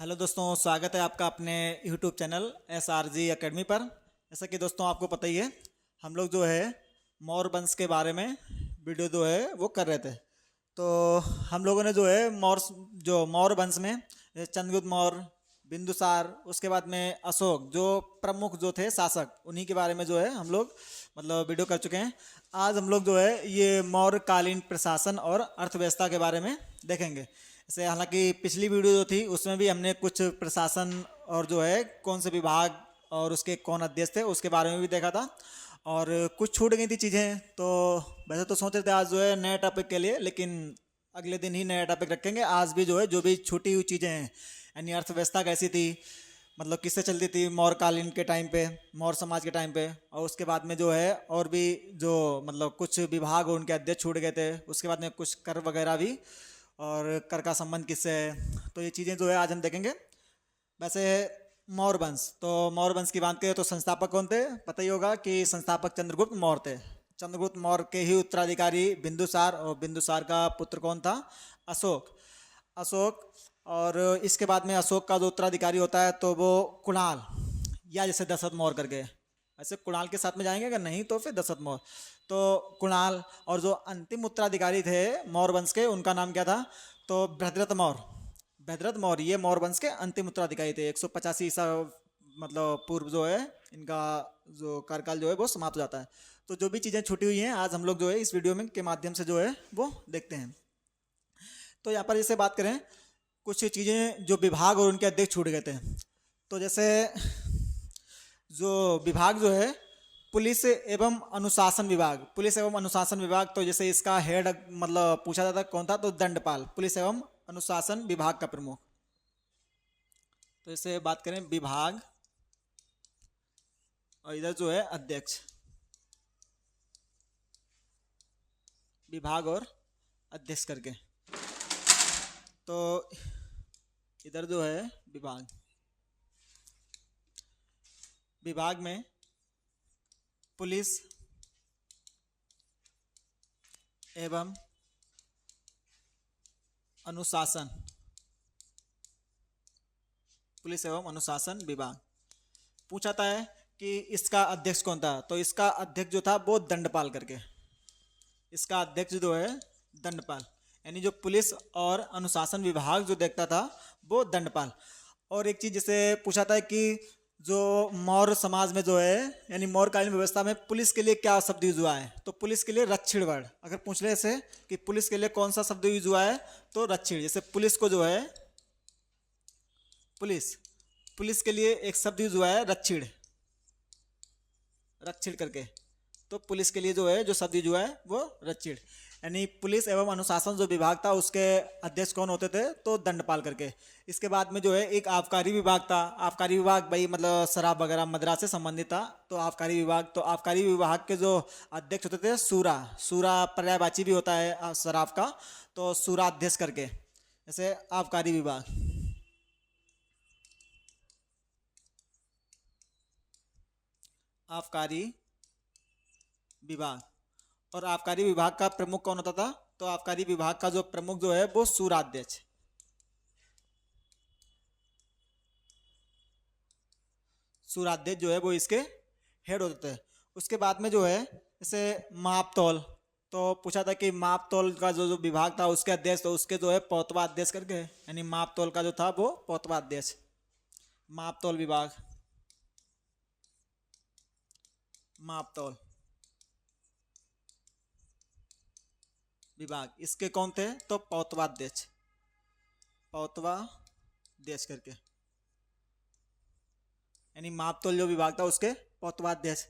Hello दोस्तों, स्वागत है आपका अपने यूट्यूब चैनल SRG एकेडमी पर। जैसा कि दोस्तों आपको पता ही है, हम लोग जो है मौर्य वंश के बारे में वीडियो जो है वो कर रहे थे। तो हम लोगों ने जो है मौर्य वंश में चंद्रगुप्त मौर्य, बिंदुसार, उसके बाद में अशोक, जो प्रमुख जो थे शासक, उन्हीं के बारे में जो है हम लोग वीडियो कर चुके हैं। आज हम लोग जो है ये मौर्यकालीन प्रशासन और अर्थव्यवस्था के बारे में देखेंगे। जैसे हालांकि पिछली वीडियो जो थी उसमें भी हमने कुछ प्रशासन और जो है कौन से विभाग और उसके कौन अध्यक्ष थे उसके बारे में भी देखा था, और कुछ छूट गई थी चीज़ें। तो वैसे तो सोच रहे थे आज जो है नए टॉपिक के लिए, लेकिन अगले दिन ही नया टॉपिक रखेंगे। आज भी जो है जो भी छूटी हुई चीज़ें हैं, यानी अर्थव्यवस्था कैसी थी, मतलब किससे चलती थी मौर्यकालीन के टाइम पे, मौर्य समाज के टाइम पे, और उसके बाद में जो है और भी जो कुछ विभाग और उनके अध्यक्ष छूट गए थे। उसके बाद में कुछ कर वगैरह भी, और कर का संबंध किससे है, तो ये चीज़ें जो है आज हम देखेंगे। वैसे मौर्य वंश, तो मौर्य वंश की बात करें तो संस्थापक कौन थे, पता ही होगा कि संस्थापक चंद्रगुप्त मौर्य थे। चंद्रगुप्त मौर्य के ही उत्तराधिकारी बिंदुसार, और बिंदुसार का पुत्र कौन था, अशोक। अशोक, और इसके बाद में अशोक का जो उत्तराधिकारी होता है तो वो कुणाल, या जैसे दशरथ मौर्य करके, ऐसे कुणाल के साथ में जाएंगे, अगर नहीं तो फिर दशरथ मौर्य। तो कुणाल, और जो अंतिम उत्तराधिकारी थे मौर्य वंश के, उनका नाम क्या था, तो भद्रथ मौर्य। भद्रथ मौर्य ये मौर्य वंश के अंतिम उत्तराधिकारी थे। 185 ईसा पूर्व जो है इनका जो कार्यकाल जो है वो समाप्त हो जाता है। तो जो भी चीज़ें छूटी हुई हैं आज हम लोग जो है इस वीडियो में के माध्यम से जो है वो देखते हैं। तो यहाँ पर जैसे बात करें कुछ चीज़ें जो विभाग और उनके अध्यक्ष छूट गए थे, तो जैसे जो विभाग जो है पुलिस एवं अनुशासन विभाग, पुलिस एवं अनुशासन विभाग, तो जैसे इसका हेड पूछा जाता कौन था, तो दंडपाल, पुलिस एवं अनुशासन विभाग का प्रमुख। तो जैसे बात करें विभाग, और इधर जो है अध्यक्ष, विभाग और अध्यक्ष करके। तो इधर जो है विभाग, विभाग में पुलिस एवं अनुशासन, पुलिस एवं अनुशासन विभाग। पूछाता है कि इसका अध्यक्ष कौन था, तो इसका अध्यक्ष जो था वो दंडपाल करके, इसका अध्यक्ष जो है दंडपाल, यानी जो पुलिस और अनुशासन विभाग जो देखता था वो दंडपाल। और एक चीज़ जैसे पूछाता है कि जो मौर्य समाज में जो है, यानी मौर्यकालीन व्यवस्था में पुलिस के लिए क्या शब्द यूज हुआ है, तो पुलिस के लिए रक्षिण वर्ण। अगर पूछ ले से कि पुलिस के लिए कौन सा शब्द यूज हुआ है, तो रक्षिण। जैसे पुलिस को जो है पुलिस, पुलिस के लिए एक शब्द यूज हुआ है रक्षिण, रक्षिण करके। तो पुलिस के लिए जो है जो शब्द यूज हुआ है वो रक्षिण, यानी पुलिस एवं अनुशासन जो विभाग था उसके अध्यक्ष कौन होते थे, तो दंडपाल करके। इसके बाद में जो है एक आबकारी विभाग था। आबकारी विभाग भाई शराब वगैरह मदिरा से संबंधित था, तो आबकारी विभाग, तो आबकारी विभाग के जो अध्यक्ष होते थे सूरा, सूरा पर्यायवाची भी होता है शराब का, तो सूरा अध्यक्ष करके। जैसे आबकारी विभाग, आबकारी विभाग, और आबकारी विभाग का प्रमुख कौन होता था, तो आबकारी विभाग का जो प्रमुख जो है वो सूराध्यक्ष, सूराध्यक्ष जो है वो इसके हेड होते थे। उसके बाद में जो है जैसे मापतौल, तो पूछा था कि मापतौल का जो विभाग था उसके अध्यक्ष, तो उसके जो है पौतवा अध्यक्ष करके, यानी मापतौल का जो था वो पौतवा अध्यक्ष, मापतौल विभाग, मापतौल विभाग, इसके कौन थे, तो पौतवाध्यक्ष, पौतवाध्यक्ष करके, यानी मापतौल जो विभाग था उसके पौतवाध्यक्ष।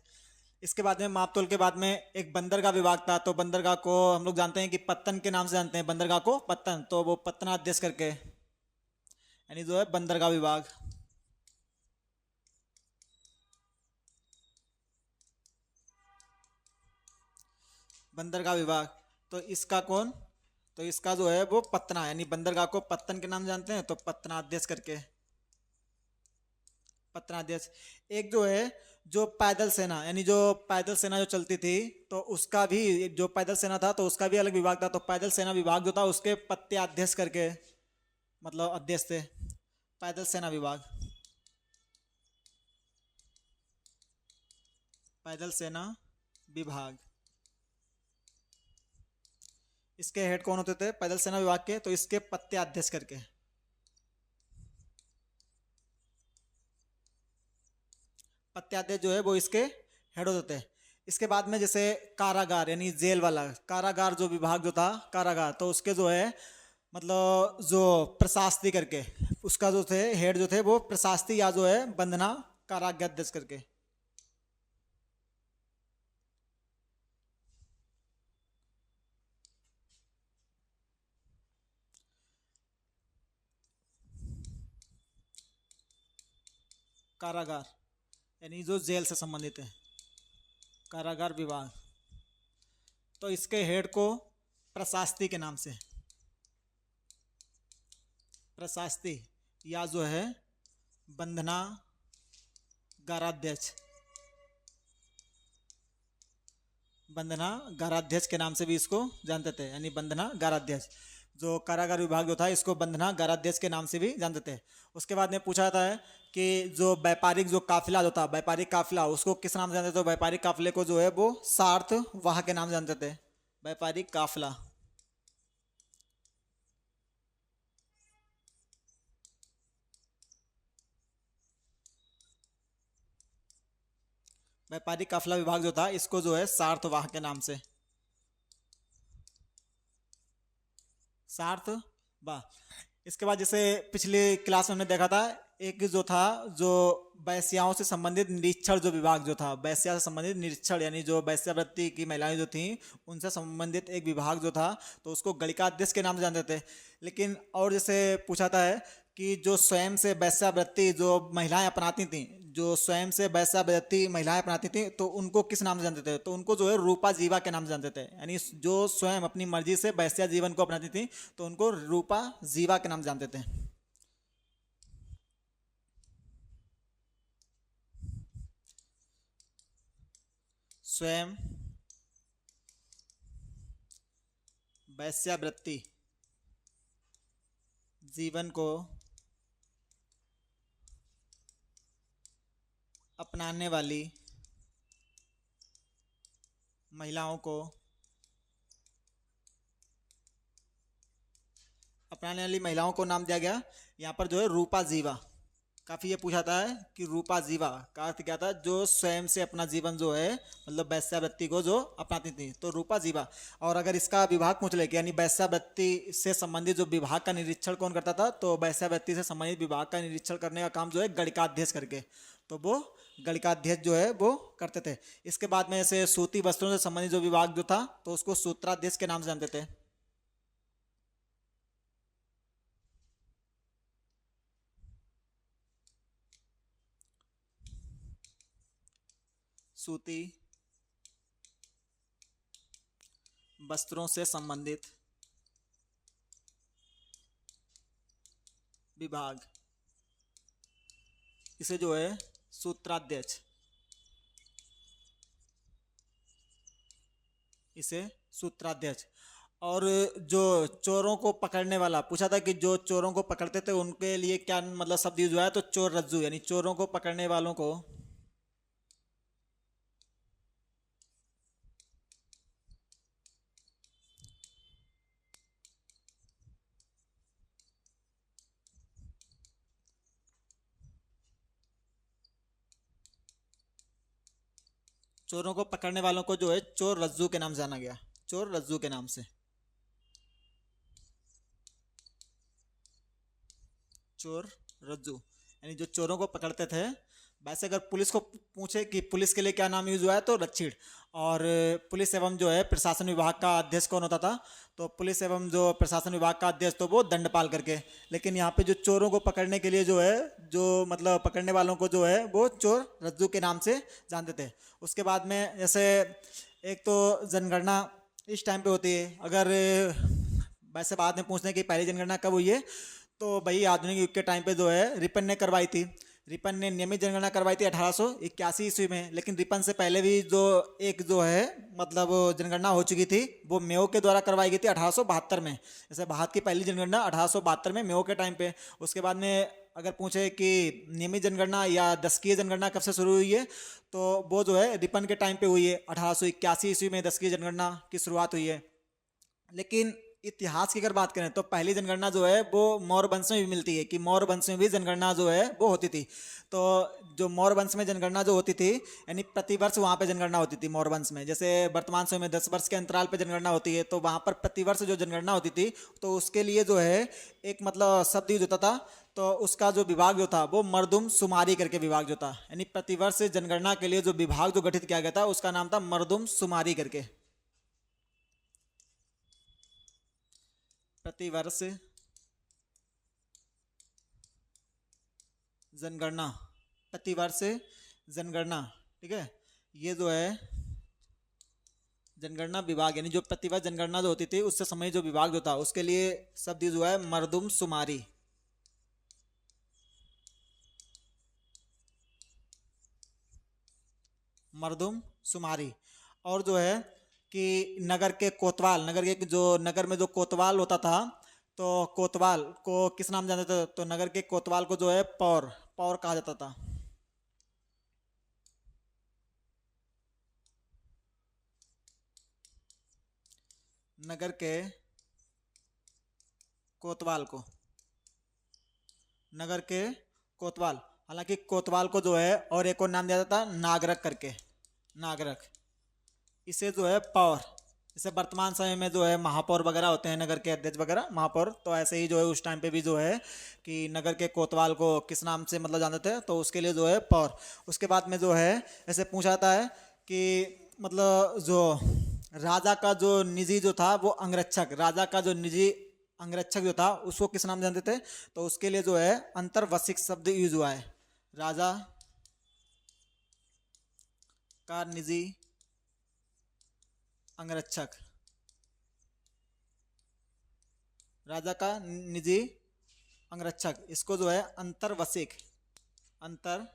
इसके बाद में मापतौल के बाद में एक बंदरगाह विभाग था, तो बंदरगाह को हम लोग जानते हैं कि पत्तन के नाम से जानते हैं, बंदरगाह को पत्तन, तो वो पत्तनाध्यक्ष करके, यानी जो है बंदरगाह विभाग। बंदरगाह विभाग, तो इसका कौन, तो इसका जो है वो पत्तना, यानी बंदरगाह को पत्तन के नाम जानते हैं, तो पत्तनाध्यक्ष करके, पत्तनाध्यक्ष। एक जो है जो पैदल सेना, यानी जो पैदल सेना जो चलती थी, तो उसका भी, जो पैदल सेना था तो उसका भी अलग विभाग था, तो पैदल सेना विभाग जो था उसके पत्त्याध्यक्ष करके, मतलब अध्यक्ष थे। पैदल सेना विभाग, पैदल सेना विभाग। इसके हेड कौन होते थे पैदल सेना विभाग के? तो इसके पत्त्याध्यक्ष करके, पत्त्याध्यक्ष जो है वो इसके हेड होते थे। इसके बाद में जैसे कारागार यानी जेल वाला, कारागार जो विभाग जो था कारागार, तो उसके जो है मतलब जो प्रशासनिक करके, उसका जो थे हेड जो थे वो प्रशासनिक या जो है बंधना कारागाध्यक्ष करके। कारागार यानी जो जेल से संबंधित है, कारागार विभाग, तो इसके हेड को प्रशासती के नाम से, प्रशासती या जो है बंधना गाराध्यक्ष, बंधना गाराध्यक्ष के नाम से भी इसको जानते थे, यानी बंधना गाराध्यक्ष। जो कारागार विभाग जो था इसको बंधना गाराध्यक्ष के नाम से भी जानते थे। उसके बाद में पूछा जाता है कि जो व्यापारिक जो काफिला जो था, व्यापारिक काफिला, उसको किस नाम से जानते थे? तो व्यापारिक काफिले को जो है वो सार्थ वाह के नाम से जानते थे, व्यापारिक काफिला। व्यापारिक काफिला विभाग जो था इसको जो है सार्थ वाह के नाम से, सार्थ वाह। इसके बाद जैसे पिछले क्लास में हमने देखा था, एक जो था जो वैश्याओं से संबंधित निरीक्षण जो विभाग जो था, वैश्या से संबंधित निरीक्षण यानी जो वैश्यावृत्ति की महिलाएं जो थीं उनसे संबंधित एक विभाग जो था, तो उसको गणिकाध्यक्ष के नाम से जानते थे। लेकिन और जैसे पूछाता है कि जो स्वयं से वैश्यावृत्ति जो महिलाएं अपनाती थीं, जो स्वयं से वैश्यावृत्ति महिलाएं अपनाती थीं, तो उनको किस नाम से जानते थे? तो उनको जो है रूपा जीवा के नाम से जानते थे, यानी जो स्वयं अपनी मर्जी से वैश्या जीवन को अपनाती थी तो उनको रूपा जीवा के नाम जानते थे। स्वयं वैश्यावृत्ति जीवन को अपनाने वाली महिलाओं को, अपनाने वाली महिलाओं को नाम दिया गया यहाँ पर जो है रूपा जीवा। काफ़ी ये पूछाता है कि रूपा जीवा का अर्थ क्या था? जो स्वयं से अपना जीवन जो है मतलब वैश्यावृत्ति को जो अपनाती थी, तो रूपा जीवा। और अगर इसका विभाग पूछ ले कि यानी वैश्यावृत्ति से संबंधित जो विभाग का निरीक्षण कौन करता था, तो वैश्यावृत्ति से संबंधित विभाग का निरीक्षण करने का काम जो है गणिकाध्यक्ष करके, तो वो गणिकाध्यक्ष जो है वो करते थे। इसके बाद में ऐसे सूती वस्त्रों से संबंधित जो विभाग जो था तो उसको सूत्राध्यक्ष के नाम से जानते थे। सूती वस्त्रों से संबंधित विभाग, इसे जो है सूत्राध्यक्ष, इसे सूत्राध्यक्ष। और जो चोरों को पकड़ने वाला पूछा था कि जो चोरों को पकड़ते थे उनके लिए क्या मतलब शब्द यूज हुआ है? तो चोर रज्जू, यानी चोरों को पकड़ने वालों को चोरों को पकड़ने वालों को जो है चोर रज्जू के नाम जाना गया, चोर रज्जू के नाम से, चोर रज्जू यानी जो चोरों को पकड़ते थे। वैसे अगर पुलिस को पूछे कि पुलिस के लिए क्या नाम यूज हुआ है, तो रक्षीण। और पुलिस एवं जो है प्रशासन विभाग का अध्यक्ष कौन होता था? तो पुलिस एवं जो प्रशासन विभाग का अध्यक्ष तो वो दंडपाल करके। लेकिन यहाँ पे जो चोरों को पकड़ने के लिए जो है, जो मतलब पकड़ने वालों को जो है वो चोर रज्जू के नाम से जानते थे। उसके बाद में जैसे एक तो जनगणना इस टाइम पे होती है, अगर वैसे बाद में पूछने की पहली जनगणना कब हुई है, तो भाई आधुनिक युग के टाइम पे जो है रिपन ने करवाई थी। रिपन ने नियमित जनगणना करवाई थी 1881 ईस्वी में, लेकिन रिपन से पहले भी जो एक जो है मतलब जनगणना हो चुकी थी, वो मेयो के द्वारा करवाई गई थी 1872 में। जैसे भारत की पहली जनगणना 1872 में मेयो के टाइम पे। उसके बाद में अगर पूछे कि नियमित जनगणना या दशकीय जनगणना कब से शुरू हुई है, तो वो जो है रिपन के टाइम पे हुई है। 1881 ईस्वी में दशकीय जनगणना की शुरुआत हुई है। लेकिन इतिहास की अगर बात करें तो पहली जनगणना जो है वो मौर्य वंश में भी मिलती है, कि मौर्य वंश में भी जनगणना जो है वो होती थी। तो जो मौर्य वंश में जनगणना जो होती थी, यानी प्रतिवर्ष वहाँ पे जनगणना होती थी मौर्य वंश में। जैसे वर्तमान समय में 10 वर्ष के अंतराल पे जनगणना होती है, तो वहाँ पर प्रतिवर्ष जो जनगणना होती थी, तो उसके लिए जो है एक मतलब शब्द यूज होता था। तो उसका जो विभाग जो था वो मर्दुम शुमारी करके विभाग जो था, यानी प्रतिवर्ष जनगणना के लिए जो विभाग जो गठित किया गया था उसका नाम था मर्दुम शुमारी करके। प्रतिवर्ष जनगणना, प्रतिवर्ष जनगणना, ठीक है। ये जो है जनगणना विभाग, यानी जो प्रतिवर्ष जनगणना जो होती थी उससे संबंधित जो विभाग जो था उसके लिए शब्द जो है मर्दुम शुमारी। मर्दुम शुमारी। और जो है कि नगर के कोतवाल, नगर के जो नगर में जो कोतवाल होता था, तो कोतवाल को किस नाम जानते थे? तो नगर के कोतवाल को जो है पौर, पौर कहा जाता था। नगर के कोतवाल को, नगर के कोतवाल। हालांकि कोतवाल को जो है और एक और नाम दिया जाता था नागरक करके, नागरक। इसे जो है पौर, जैसे वर्तमान समय में जो है महापौर वगैरह होते हैं, नगर के अध्यक्ष वगैरह महापौर, तो ऐसे ही जो है उस टाइम पे भी जो है कि नगर के कोतवाल को किस नाम से मतलब जानते थे, तो उसके लिए जो है पौर। उसके बाद में जो है ऐसे पूछा जाता है कि मतलब जो राजा का जो निजी जो था वो अंगरक्षक, राजा का जो निजी अंगरक्षक जो था उसको किस नाम जानते थे? तो उसके लिए जो है अंतर्वसिक शब्द यूज हुआ है। राजा का निजी अंगरक्षक, राजा का निजी अंगरक्षक, इसको जो है अंतर्वसिक, अंतर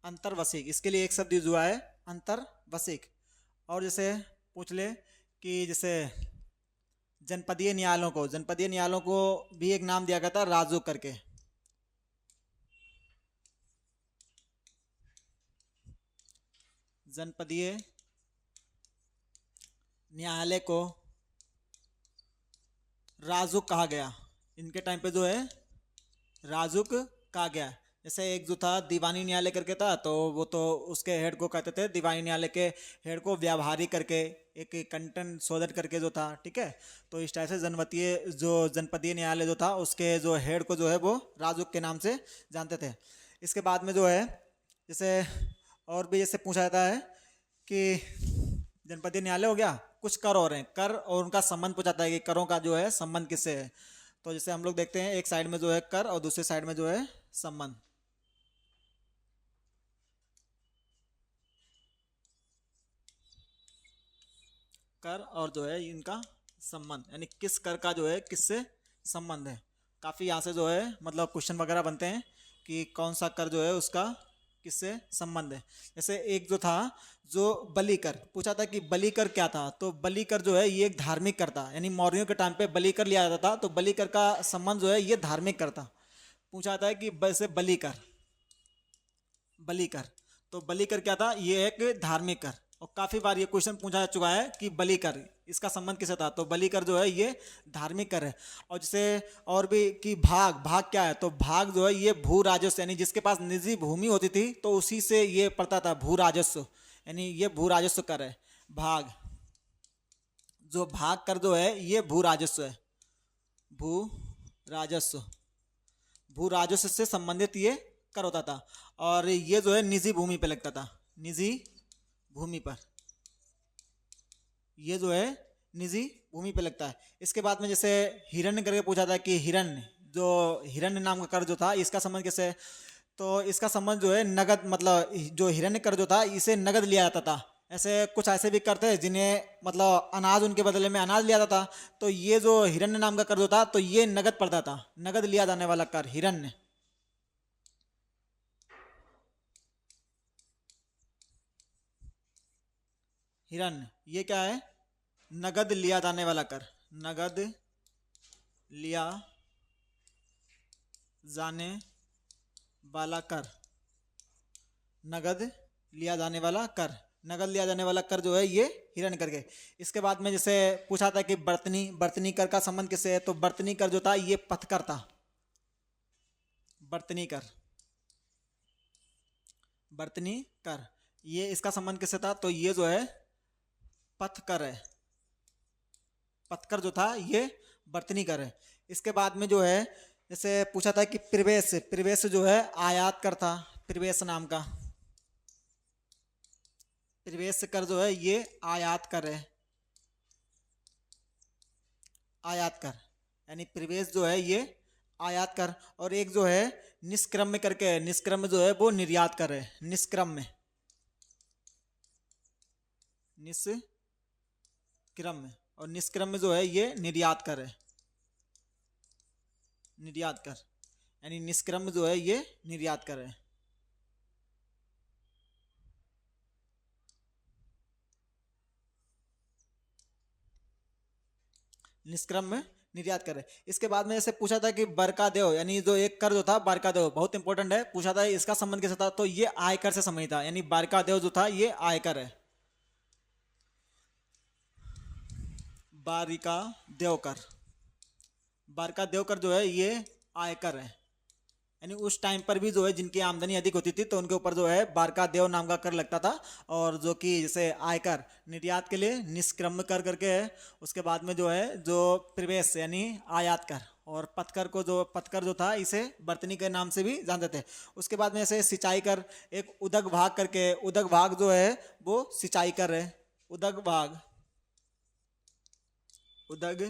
अंतर्वसिक, इसके लिए एक शब्द यूज हुआ है अंतर्वसिक। और जैसे पूछ ले कि जैसे जनपदीय न्यायालयों को, जनपदीय न्यायालयों को भी एक नाम दिया गया था राजू करके। जनपदीय न्यायालय को राजुक कहा गया, इनके टाइम पे जो है राजुक कहा गया। जैसे एक जो था दीवानी न्यायालय करके था, तो वो तो उसके हेड को कहते थे, दीवानी न्यायालय के हेड को व्यावहारी करके, एक कंटन शोधन करके जो था, ठीक है। तो इस टाइप से जनपदीय जो जनपदीय न्यायालय जो था उसके जो हेड को जो है वो राजुक के नाम से जानते थे। इसके बाद में जो है जैसे और भी जैसे पूछा जाता है कि जनपदीय न्यायालय हो गया, कुछ कर और हैं, कर और उनका संबंध पूछाता है कि करों का जो है संबंध किससे है। तो जैसे हम लोग देखते हैं एक साइड में जो है कर और दूसरे साइड में जो है संबंध। कर और जो है इनका संबंध, यानी किस कर का जो है किससे संबंध है। काफ़ी यहाँ से जो है मतलब क्वेश्चन वगैरह बनते हैं कि कौन सा कर जो है उसका किससे संबंध है। जैसे एक जो था जो बलि कर पूछा था कि बलि कर क्या था, तो बलि कर जो है ये एक धार्मिक कर था, यानी मौर्यों के टाइम पे बलि कर लिया जाता था, तो बलि कर का संबंध जो है ये धार्मिक कर था। पूछा था कि वैसे बलि कर, बलि कर, तो बलि कर क्या था? ये एक धार्मिक कर। और काफी बार ये क्वेश्चन पूछा जा चुका है कि बलि कर इसका संबंध किससे था, तो बलि कर जो है ये धार्मिक कर है। और जैसे और भी कि भाग, भाग क्या है? तो भाग जो है ये भू राजस्व, यानी जिसके पास निजी भूमि होती थी तो उसी से ये पड़ता था भू राजस्व, यानी ये भू राजस्व कर है। भाग, जो भाग कर जो है ये भू राजस्व है, भू राजस्व, भू राजस्व से संबंधित ये कर होता था। और ये जो है निजी भूमि पे लगता था, निजी भूमि पर, ये जो है निजी भूमि पे लगता है। इसके बाद में जैसे हिरण्य करके पूछा था कि हिरण्य, जो हिरण्य नाम का कर जो था इसका संबंध कैसे है? तो इसका संबंध जो है नगद, मतलब जो हिरण्य कर जो था इसे नगद लिया जाता था। ऐसे कुछ ऐसे भी करते हैं जिन्हें मतलब अनाज, उनके बदले में अनाज लिया जाता था, तो ये जो हिरण्य नाम का कर जो था तो ये नगद पड़ता था, नगद लिया जाने वाला कर हिरण्य। हिरन, ये क्या है? नगद लिया जाने वाला कर, नगद लिया जाने वाला कर, नगद लिया जाने वाला कर, नगद लिया जाने वाला कर जो है ये हिरन करके। इसके बाद में जैसे पूछा था कि बर्तनी, बर्तनी कर का संबंध किससे है, तो बर्तनी कर जो था ये पथकर था, बर्तनी कर, बर्तनी कर, ये इसका संबंध किससे था, तो ये जो है पथकर है, पथकर जो था ये बर्तनी कर है। इसके बाद में जो है जैसे पूछा था कि प्रवेश, प्रवेश जो है आयात कर था, प्रवेश नाम का, प्रवेश कर जो है ये आयात कर है, आयात कर, यानी प्रवेश जो है ये आयात कर। और एक जो है निष्क्रम्य करके है, निष्क्रम्य जो है वो निर्यात कर है, निष्क्रम्य, निष्क्रम्य, और निष्क्रम्य जो है ये निर्यात कर है, निर्यात कर, यानी निष्क्रम्य जो है ये निर्यात कर है। निष्क्रम्य निर्यात कर है। इसके बाद में जैसे पूछा था कि बरका देव, यानी जो एक कर जो था बरका देव, बहुत इंपॉर्टेंट है, पूछा था इसका संबंध कैसा था, तो ये आयकर से संबंधित था, यानी बरका देव जो था ये आयकर है, बारिका देवकर, बारिका देवकर जो है ये आयकर है, यानी उस टाइम पर भी जो है जिनकी आमदनी अधिक होती थी तो उनके ऊपर जो है बारका देव नाम का कर लगता था। और जो कि जैसे आयकर निर्यात के लिए निष्क्रम्य कर करके है। उसके बाद में जो है जो प्रवेश यानी आयात कर, और पथकर को जो पथकर जो था इसे बर्तनी के नाम से भी जानते थे। उसके बाद में ऐसे सिंचाई कर, एक उदक भाग करके, उदक भाग जो है वो सिंचाई कर है, उदक भाग, उदक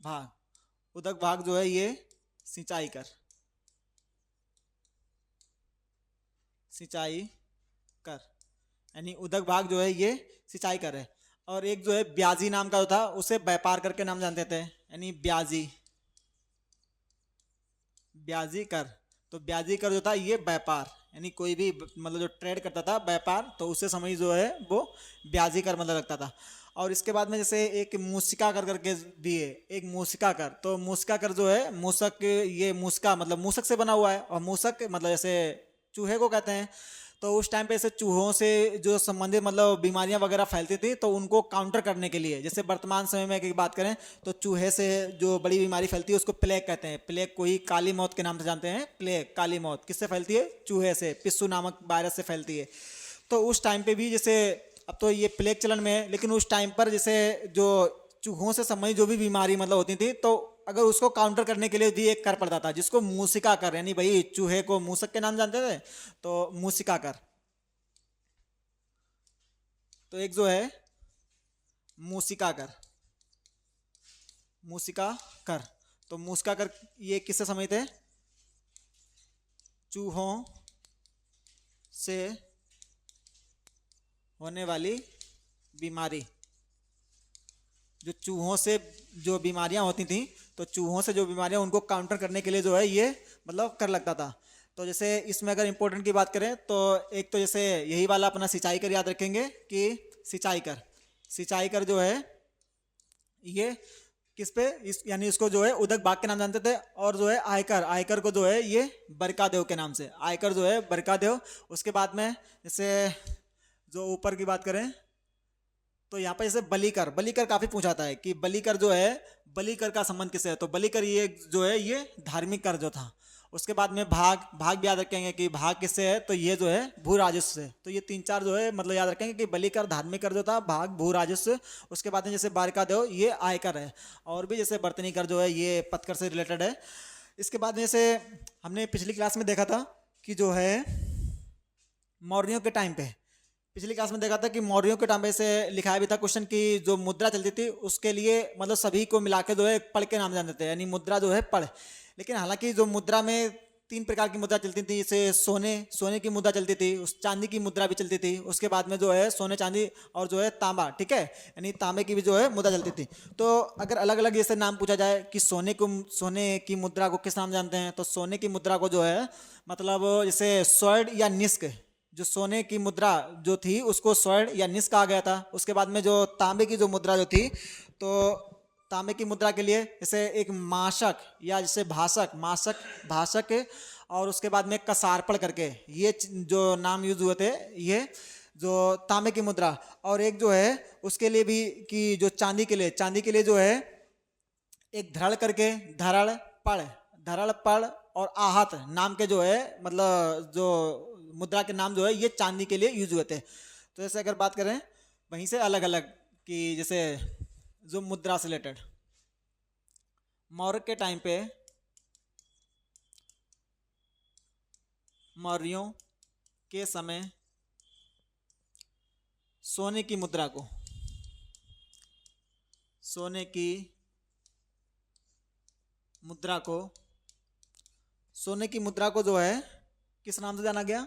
भाग, उदक भाग जो है ये सिंचाई कर, सिंचाई कर, यानी उदक भाग जो है ये सिंचाई कर है। और एक जो है ब्याजी नाम का जो था उसे व्यापार करके नाम जानते थे, यानी ब्याजी, ब्याजी कर, तो ब्याजी कर जो था ये व्यापार, यानी कोई भी मतलब जो ट्रेड करता था व्यापार, तो उसे समझ जो है वो ब्याजी कर मतलब लगता था। और इसके बाद में जैसे एक मूसिका कर करके दिए, एक मूसिका कर, तो मूसिका कर जो है मूसक, ये मूसका मतलब मूसक से बना हुआ है, और मूसक मतलब जैसे चूहे को कहते हैं। तो उस टाइम पे ऐसे चूहों से जो संबंधित मतलब बीमारियां वगैरह फैलती थी, तो उनको काउंटर करने के लिए, जैसे वर्तमान समय में की बात करें तो चूहे से जो बड़ी बीमारी फैलती है उसको प्लेग कहते हैं, प्लेग को ही काली मौत के नाम से जानते हैं, प्लेग काली मौत किससे फैलती है, चूहे से, पिस्सू नामक वायरस से फैलती है। तो उस टाइम पे भी जैसे, अब तो ये प्लेग चलन में है, लेकिन उस टाइम पर जैसे जो चूहों से संबंधित जो भी बीमारी मतलब होती थी, तो अगर उसको काउंटर करने के लिए भी एक कर पड़ता था जिसको मूसिका कर, यानी भाई चूहे को मूसक के नाम जानते थे तो मूसिका कर। तो एक जो है मूसिका कर, मूसिका कर, तो मूसिका कर ये किससे संबंधित है, चूहों से होने वाली बीमारी, जो चूहों से जो बीमारियां होती थी, तो चूहों से जो बीमारियां उनको काउंटर करने के लिए जो है ये मतलब कर लगता था। तो जैसे इसमें अगर इम्पोर्टेंट की बात करें तो एक तो जैसे यही वाला अपना सिंचाई कर याद रखेंगे कि सिंचाई कर, सिंचाई कर जो है ये किस पे इस, यानी इसको जो है उदक बाग के नाम जानते थे। और जो है आयकर, आयकर को जो है ये बरकादेव के नाम से, आयकर जो है बरकादेव। उसके बाद में जैसे जो ऊपर की बात करें तो यहाँ पर जैसे बलिकर, बलिकर काफी पूछाता है कि बलिकर जो है, बलिकर का संबंध किससे है, तो बलिकर ये जो है ये धार्मिक कर जो था। उसके बाद में भाग, भाग भी याद रखेंगे कि भाग किससे है, तो ये जो है भू राजस्व से। तो ये तीन चार जो है मतलब याद रखेंगे कि बलिकर धार्मिक कर जो था, भाग भू राजस्व। उसके बाद में जैसे बारिका देव ये आयकर है, और भी जैसे बर्तनी कर जो है ये पथकर से रिलेटेड है। इसके बाद में जैसे हमने पिछली क्लास में देखा था कि जो है मौर्यों के टाइम पे, पिछली क्लास में देखा था कि मौर्यों के टाइम पे से लिखाया भी था क्वेश्चन की जो मुद्रा चलती थी उसके लिए मतलब सभी को मिला के जो है पढ़ के नाम जानते थे, यानी मुद्रा जो है पढ़। लेकिन हालांकि जो मुद्रा में तीन प्रकार की मुद्रा चलती थी, जैसे सोने, सोने की मुद्रा चलती थी, उस चांदी की मुद्रा भी चलती थी, उसके बाद में जो है सोने चांदी और जो है तांबा, ठीक है, यानी तांबे की भी जो है मुद्रा चलती थी। तो अगर अलग अलग जैसे नाम पूछा जाए कि सोने को, सोने की मुद्रा को किस नाम जानते हैं, तो सोने की मुद्रा को जो है मतलब जैसे स्वर्ण या निष्क, जो सोने की मुद्रा जो थी उसको स्वर्ण या निस्क कहा गया था। उसके बाद में जो तांबे की जो मुद्रा जो थी, तो तांबे की मुद्रा के लिए जैसे एक माशक या जैसे भाषक और उसके बाद में कसारपड़ करके ये जो नाम यूज हुए थे, ये जो तांबे की मुद्रा। और एक जो है उसके लिए भी कि जो चांदी के लिए जो है एक धरल करके धरल पड़ और आहत नाम के जो है मतलब जो मुद्रा के नाम जो है ये चांदी के लिए यूज हुए थे। तो जैसे अगर बात करें वहीं से अलग अलग कि जैसे जो मुद्रा से रिलेटेड मौर्य के टाइम पे, मौर्यों के समय सोने की मुद्रा को सोने की मुद्रा को जो है किस नाम से जाना गया?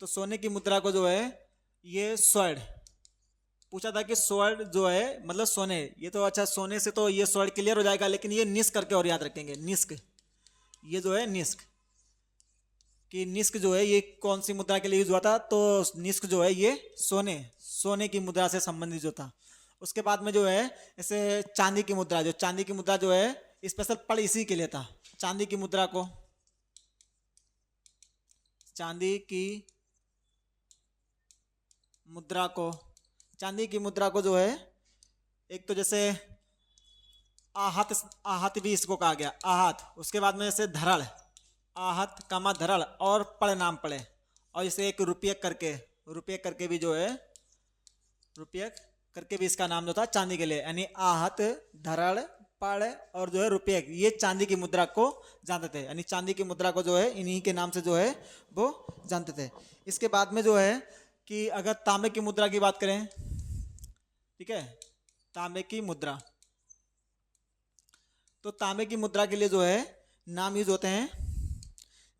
तो सोने की मुद्रा को जो है ये स्वर्ण पूछा था कि स्वर्ण जो है मतलब सोने, ये तो अच्छा सोने से तो ये स्वर्ण क्लियर हो जाएगा, लेकिन ये निस्क करके और याद रखेंगे। निस्क, ये जो है निस्क कि निस्क जो है ये कौन सी मुद्रा के लिए यूज हुआ था? तो निस्क जो है ये सोने की मुद्रा से संबंधित जो था। उसके बाद में जो है ऐसे चांदी की मुद्रा जो है स्पेशल पढ़ इसी के लिए था। चांदी की मुद्रा को जो है एक तो जैसे आहत भी इसको कहा गया, आहत। उसके बाद में जैसे धरल, आहत कामा धरल और पढ़ नाम पढ़े, और जैसे एक रुपये करके भी जो है रुपये करके भी इसका नाम जो था चांदी के लिए, यानी आहत, धरल, पढ़ और जो है रुपये, ये चांदी की मुद्रा को जानते थे। यानी चांदी की मुद्रा को जो है इन्हीं के नाम से जो है वो जानते थे। इसके बाद में जो है कि अगर तांबे की मुद्रा की बात करें, ठीक है, तांबे की मुद्रा, तो तांबे की मुद्रा के लिए जो है नाम यूज होते हैं।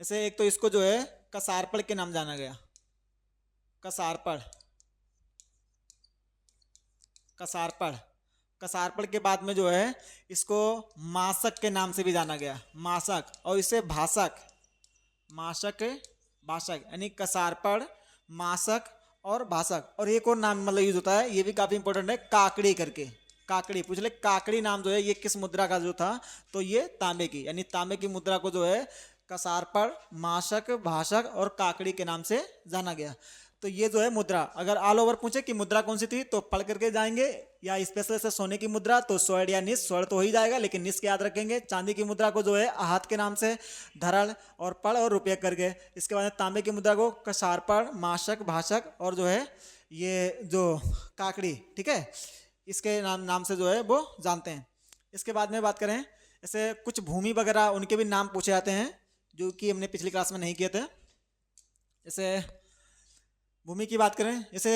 जैसे एक तो इसको जो है कसारपड़ के नाम जाना गया, कसारपड़ के बाद में जो है इसको मासक के नाम से भी जाना गया, मासक, और इसे भाषक यानी कसारपड़, मासक और भाषक। और एक और नाम मतलब यूज होता है, ये भी काफी इंपॉर्टेंट है, काकड़ी करके। काकड़ी पूछ ले, काकड़ी नाम जो है ये किस मुद्रा का जो था? तो ये तांबे की, यानी तांबे की मुद्रा को जो है कसारपड़, माशक, भाषक और काकड़ी के नाम से जाना गया। तो ये जो है मुद्रा, अगर ऑल ओवर पूछे कि मुद्रा कौन सी थी तो पढ़ करके जाएंगे, या स्पेशल से सोने की मुद्रा तो स्वर्ण या निस्क, स्वर्ण तो हो ही जाएगा लेकिन निस्क याद रखेंगे। चांदी की मुद्रा को जो है आहत के नाम से, धरल और पढ़ और रुपये करके। इसके बाद तांबे की मुद्रा को कसारपड़, माशक, भाषक और जो है ये जो काकड़ी, ठीक है, इसके नाम से जो है वो जानते हैं। इसके बाद में बात करें ऐसे कुछ भूमि वगैरह उनके भी नाम पूछे जाते हैं जो कि हमने पिछली क्लास में नहीं किए थे। जैसे भूमि की बात करें, जैसे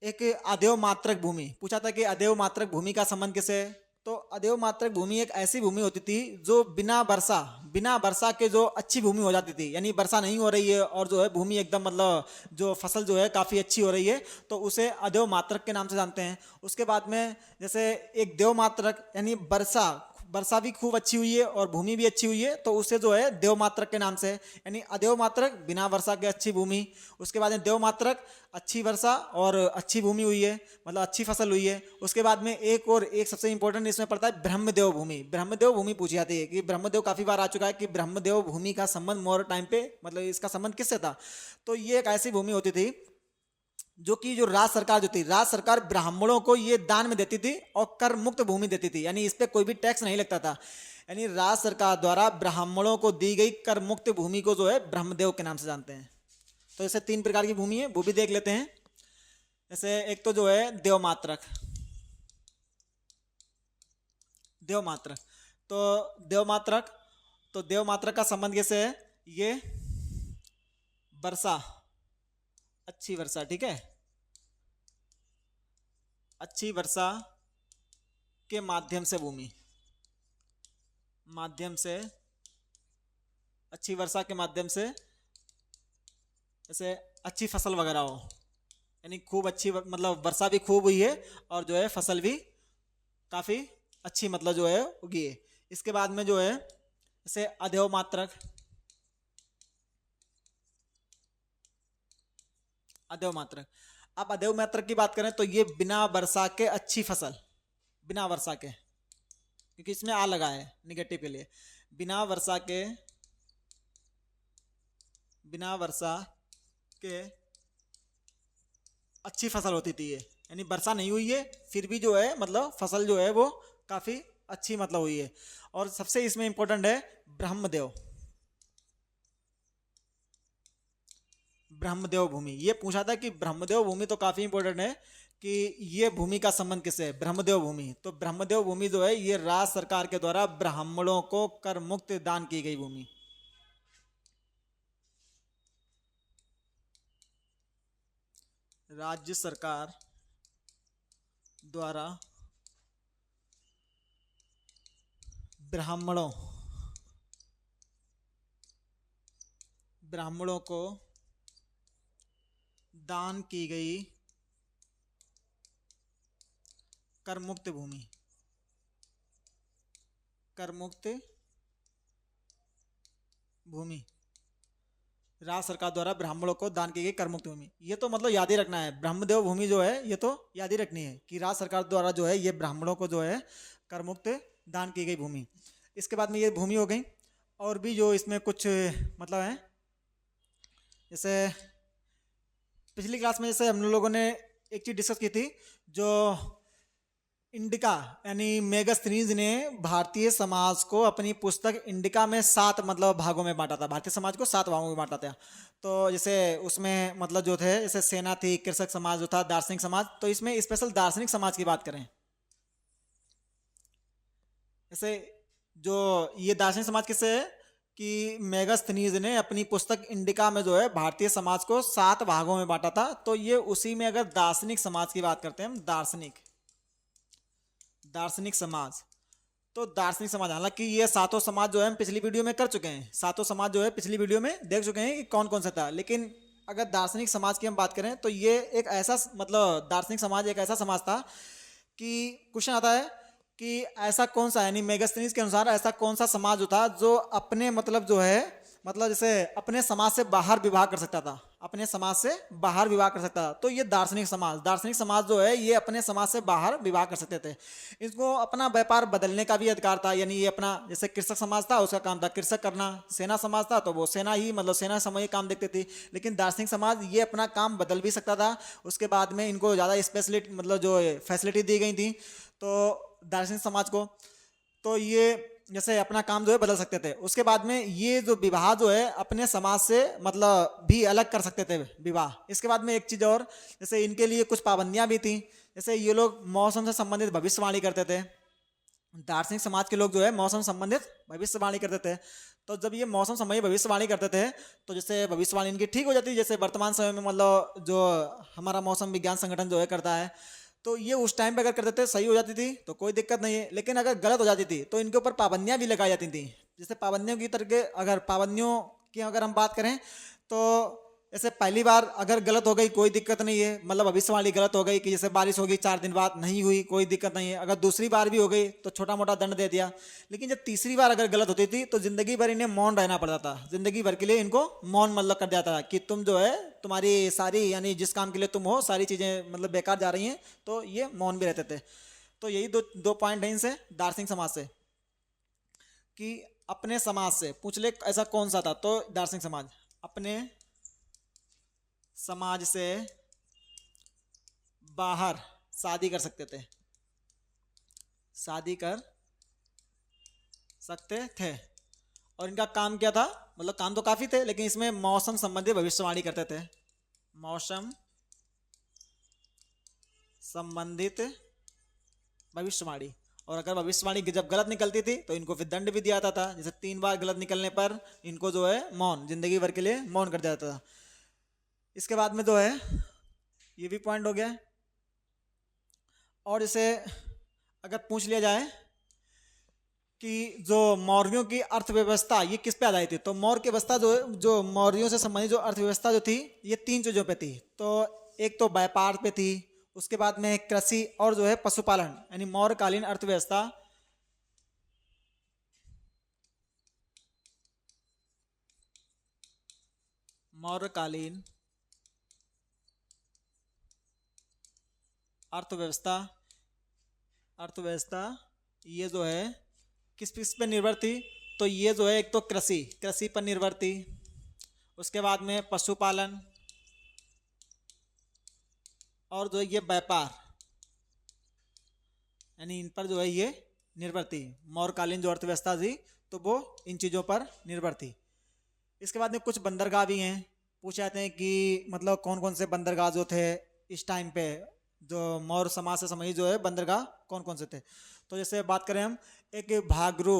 एक अदेव मात्रक भूमि पूछा था कि अदेव मात्रक भूमि का संबंध किसे? तो अदेव मात्रक भूमि एक ऐसी भूमि होती थी जो बिना वर्षा के जो अच्छी भूमि हो जाती थी, यानी वर्षा नहीं हो रही है और जो है भूमि एकदम मतलब जो फसल जो है काफ़ी अच्छी हो रही है, तो उसे अदेव मात्रक के नाम से जानते हैं। उसके बाद में जैसे एक देव मात्रक, यानी वर्षा भी खूब अच्छी हुई है और भूमि भी अच्छी हुई है, तो उसे जो है देव मात्रक के नाम से, यानी अदेव मात्रक बिना वर्षा के अच्छी भूमि। उसके बाद में देव मात्रक अच्छी वर्षा और अच्छी भूमि हुई है, मतलब अच्छी फसल हुई है। उसके बाद में एक सबसे इंपॉर्टेंट इसमें पड़ता है ब्रह्मदेव भूमि पूछी जाती है कि ब्रह्मदेव काफी बार आ चुका है कि ब्रह्मदेव भूमि का संबंध मौर्य टाइम पे मतलब इसका संबंध किससे था? तो ये एक ऐसी भूमि होती थी जो राज्य सरकार ब्राह्मणों को ये दान में देती थी और कर मुक्त भूमि देती थी, यानी इस पे कोई भी टैक्स नहीं लगता था। यानी राज्य सरकार द्वारा ब्राह्मणों को दी गई कर मुक्त भूमि को जो है ब्रह्मदेव के नाम से जानते हैं। तो ऐसे 3 प्रकार की भूमि है, वो भी देख लेते हैं। जैसे एक तो जो है देवमात्रक, तो देवमात्रक का संबंध कैसे है? ये वर्षा, अच्छी वर्षा, ठीक है, अच्छी वर्षा के माध्यम से अच्छी वर्षा के माध्यम से जैसे अच्छी फसल वगैरह हो, यानी खूब अच्छी मतलब वर्षा भी खूब हुई है और जो है फसल भी काफी अच्छी मतलब जो है उगी है। इसके बाद में जो है जैसे अदेव मात्रक, अदेव मात्रक। अब अदेव मात्रक की बात करें तो ये बिना वर्षा के अच्छी फसल, बिना वर्षा के, क्योंकि इसमें आ लगा है निगेटिव के लिए, बिना वर्षा के, बिना वर्षा के अच्छी फसल होती थी ये, यानी वर्षा नहीं हुई है फिर भी जो है मतलब फसल जो है वो काफी अच्छी मतलब हुई है। और सबसे इसमें इंपॉर्टेंट है ब्रह्मदेव, ब्रह्मदेव भूमि। ये पूछा था कि ब्रह्मदेव भूमि तो काफी इंपॉर्टेंट है कि ये भूमि का संबंध किससे है, ब्रह्मदेव भूमि। तो ब्रह्मदेव भूमि जो है ये राज्य सरकार के द्वारा ब्राह्मणों को कर मुक्त दान की गई भूमि। राज्य सरकार द्वारा ब्राह्मणों ब्राह्मणों को दान की गई कर मुक्त भूमि, कर मुक्त भूमि, राज्य सरकार द्वारा ब्राह्मणों को दान की गई कर मुक्त भूमि। ये तो मतलब याद ही रखना है, ब्रह्मदेव भूमि जो है ये तो याद ही रखनी है कि राज्य सरकार द्वारा जो है ये ब्राह्मणों को जो है कर मुक्त दान की गई भूमि। इसके बाद में ये भूमि हो गई। और भी जो इसमें कुछ मतलब है, जैसे पिछली क्लास में जैसे हम लोगों ने एक चीज डिस्कस की थी, जो इंडिका यानी मेगास्थनीज ने भारतीय समाज को अपनी पुस्तक इंडिका में 7 मतलब भागों में बांटा था, भारतीय समाज को 7 भागों में बांटा था। तो जैसे उसमें मतलब जो थे जैसे सेना थी, कृषक समाज जो था, दार्शनिक समाज, तो इसमें स्पेशल दार्शनिक समाज की बात करें, जैसे जो ये दार्शनिक समाज किससे है कि मेगास्थनीज ने अपनी पुस्तक इंडिका में जो है भारतीय समाज को 7 भागों में बांटा था। तो ये उसी में अगर दार्शनिक समाज की बात करते हैं हम, दार्शनिक, दार्शनिक समाज, तो दार्शनिक समाज, हालांकि ये 7 समाज जो है हम पिछली वीडियो में कर चुके हैं, 7 समाज जो है पिछली वीडियो में देख चुके हैं कि कौन कौन सा था। लेकिन अगर दार्शनिक समाज की हम बात करें तो ये एक ऐसा मतलब दार्शनिक समाज एक ऐसा समाज था कि क्वेश्चन आता है कि ऐसा कौन सा, यानी मेगास्थनीज के अनुसार ऐसा कौन सा समाज जो था जो अपने मतलब जो है मतलब जैसे अपने समाज से बाहर विवाह कर सकता था, अपने समाज से बाहर विवाह कर सकता था। तो ये दार्शनिक समाज, दार्शनिक समाज जो है ये अपने समाज से बाहर विवाह कर सकते थे। इसको अपना व्यापार बदलने का भी अधिकार था, यानी ये अपना, जैसे कृषक समाज था उसका काम था कृषक करना, सेना समाज था तो वो सेना ही मतलब सेना समय काम देखते थे। लेकिन दार्शनिक समाज ये अपना काम बदल भी सकता था। उसके बाद में इनको ज़्यादा स्पेशलिटी मतलब जो फैसिलिटी दी गई थी तो दार्शनिक समाज को, तो ये जैसे अपना काम जो है बदल सकते थे। उसके बाद में ये जो विवाह जो है अपने समाज से मतलब भी अलग कर सकते थे विवाह। इसके बाद में एक चीज़ और, जैसे इनके लिए कुछ पाबंदियां भी थी, जैसे ये लोग मौसम से संबंधित भविष्यवाणी करते थे। दार्शनिक समाज के लोग जो है मौसम संबंधित भविष्यवाणी करते थे। तो जब ये मौसम संबंधी भविष्यवाणी करते थे तो जैसे भविष्यवाणी इनकी ठीक हो जाती, जैसे वर्तमान समय में मतलब जो हमारा मौसम विज्ञान संगठन जो है करता है, तो ये उस टाइम पे अगर करते थे सही हो जाती थी तो कोई दिक्कत नहीं है। लेकिन अगर गलत हो जाती थी तो इनके ऊपर पाबंदियां भी लगाई जाती थी। जैसे पाबंदियों की तरह, अगर पाबंदियों की अगर हम बात करें तो जैसे पहली बार अगर गलत हो गई कोई दिक्कत नहीं है, मतलब भविष्यवाणी गलत हो गई कि जैसे बारिश होगी 4 दिन बाद नहीं हुई कोई दिक्कत नहीं है। अगर दूसरी बार भी हो गई तो छोटा मोटा दंड दे दिया। लेकिन जब तीसरी बार अगर गलत होती थी तो जिंदगी भर इन्हें मौन रहना पड़ता था, जिंदगी भर के लिए इनको मौन मतलब कर दिया था कि तुम जो है तुम्हारी सारी यानी जिस काम के लिए तुम हो सारी चीज़ें मतलब बेकार जा रही हैं, तो ये मौन भी रहते थे। तो यही दो दो पॉइंट है इनसे दार्शनिक समाज से कि अपने समाज से पूछ ले ऐसा कौन सा था, तो दार्शनिक समाज अपने समाज से बाहर शादी कर सकते थे, शादी कर सकते थे। और इनका काम क्या था, मतलब काम तो काफी थे लेकिन इसमें मौसम संबंधी भविष्यवाणी करते थे, मौसम संबंधित भविष्यवाणी। और अगर भविष्यवाणी जब गलत निकलती थी तो इनको फिर दंड भी दिया जाता था, जैसे 3 बार गलत निकलने पर इनको जो है मौन, जिंदगी भर के लिए मौन कर दिया जाता था। इसके बाद में जो है ये भी पॉइंट हो गया। और जैसे अगर पूछ लिया जाए कि जो मौर्यों की अर्थव्यवस्था ये किस पे आधारित थी, तो मौर्य की व्यवस्था जो मौर्यों से संबंधित जो अर्थव्यवस्था जो थी ये 3 चीजों पे थी। तो एक तो व्यापार पे थी, उसके बाद में कृषि और जो है पशुपालन, यानी मौर्यकालीन अर्थव्यवस्था मौर्यकालीन अर्थव्यवस्था, अर्थव्यवस्था ये जो है किस किस पर निर्भर थी? तो ये जो है एक तो कृषि, कृषि पर निर्भर थी। उसके बाद में पशुपालन, और जो है ये व्यापार, यानी इन पर जो है ये निर्भर थी। मौर्यकालीन जो अर्थव्यवस्था थी तो वो इन चीज़ों पर निर्भर थी। इसके बाद में कुछ बंदरगाह भी हैं। पूछे जाते हैं कि मतलब कौन कौन से बंदरगाह जो थे इस टाइम पे, जो मौर्य समाज से संबंधित जो है बंदरगाह कौन कौन से थे। तो जैसे बात करें हम, एक भागरू,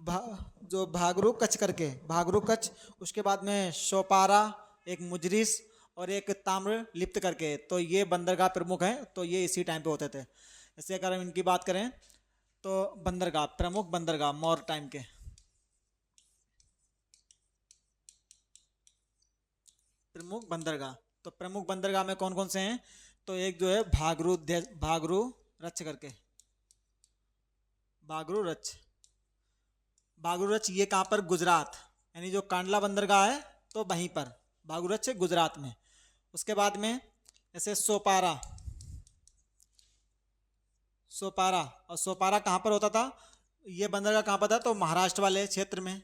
भा, जो भागरू कच्छ करके, भागरू कच्छ, उसके बाद में सोपारा, एक मुजरिस और एक ताम्र लिप्त करके, तो ये बंदरगाह प्रमुख हैं। तो ये इसी टाइम पे होते थे। जैसे अगर हम इनकी बात करें तो बंदरगाह, प्रमुख बंदरगाह मौर्य टाइम के, प्रमुख बंदरगाह। तो प्रमुख बंदरगाह में कौन कौन से हैं? तो एक जो है भागरू रच करके, भागरू रच, भागरू रच ये कहाँ पर? गुजरात, यानी जो कांडला बंदरगाह है तो वहीं पर भागरू रच गुजरात में। उसके बाद में ऐसे सोपारा, सोपारा, और सोपारा कहाँ पर होता था? ये बंदरगाह कहाँ पर था? तो महाराष्ट्र वाले क्षेत्र में।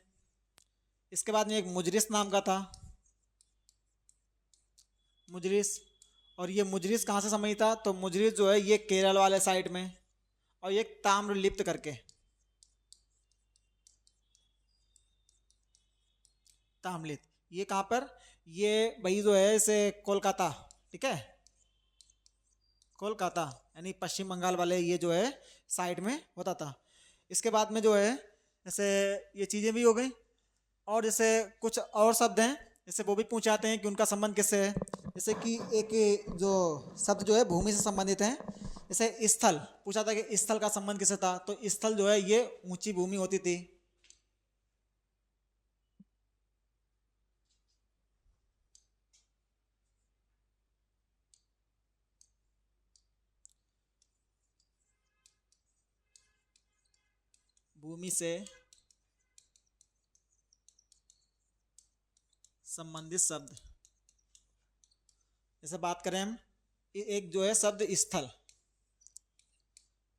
इसके बाद में एक मुजरिस नाम का था, मुजरिस, और ये मुजरिस कहाँ से संबंधित था? तो मुजरिस जो है ये केरल वाले साइड में। और ये ताम्रलिप्त करके, ताम्रलिप्त ये कहाँ पर? ये वही जो है इसे कोलकाता, ठीक है, कोलकाता यानी पश्चिम बंगाल वाले ये जो है साइड में होता था। इसके बाद में जो है जैसे ये चीज़ें भी हो गई, और जैसे कुछ और शब्द हैं, जैसे वो भी पूछ जाते हैं कि उनका संबंध किससे है। जैसे कि एक जो शब्द जो है भूमि से संबंधित है, जैसे स्थल, पूछा था कि स्थल का संबंध किससे था? तो स्थल जो है ये ऊंची भूमि होती थी। भूमि से संबंधित शब्द, जैसे बात करें हम, एक जो है शब्द स्थल,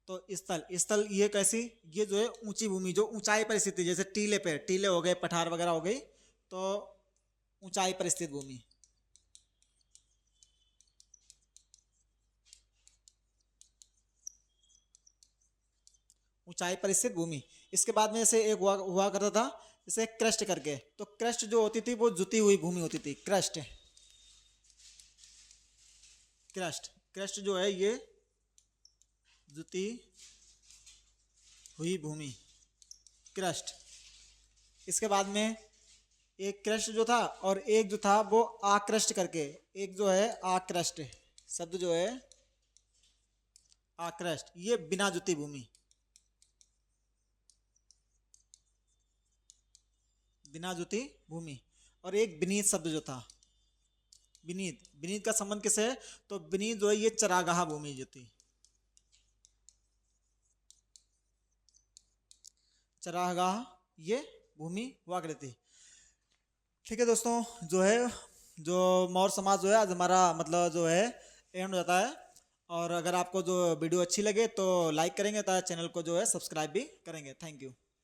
तो स्थल, स्थल ये कैसी? ये जो है ऊंची भूमि, जो ऊंचाई पर स्थित है, जैसे टीले पे, टीले हो गए, पठार वगैरह हो गई, तो ऊंचाई पर स्थित भूमि। ऊंचाई पर स्थित भूमि। इसके बाद में जैसे एक हुआ करता था जैसे क्रस्ट करके, तो क्रस्ट जो होती थी वो जुती हुई भूमि होती थी, क्रस्ट, क्रस्ट, क्रस्ट जो है ये जुती हुई भूमि, क्रस्ट। इसके बाद में एक क्रस्ट जो था, और एक जो था वो आक्रस्ट करके, एक जो है आक्रस्ट शब्द जो है, आक्रस्ट ये बिना जुती भूमि, बिना जुती भूमि। और एक विनीत शब्द जो था, विनीत, विनीत का संबंध किससे है? तो विनीत जो है ये चरागाह भूमि जो थी, चरागाह ये भूमि हुआ करती थी। ठीक है दोस्तों, जो है जो मौर्य समाज जो है आज हमारा मतलब जो है एंड हो जाता है। और अगर आपको जो वीडियो अच्छी लगे तो लाइक करेंगे, तथा चैनल को जो है सब्सक्राइब भी करेंगे। Thank you.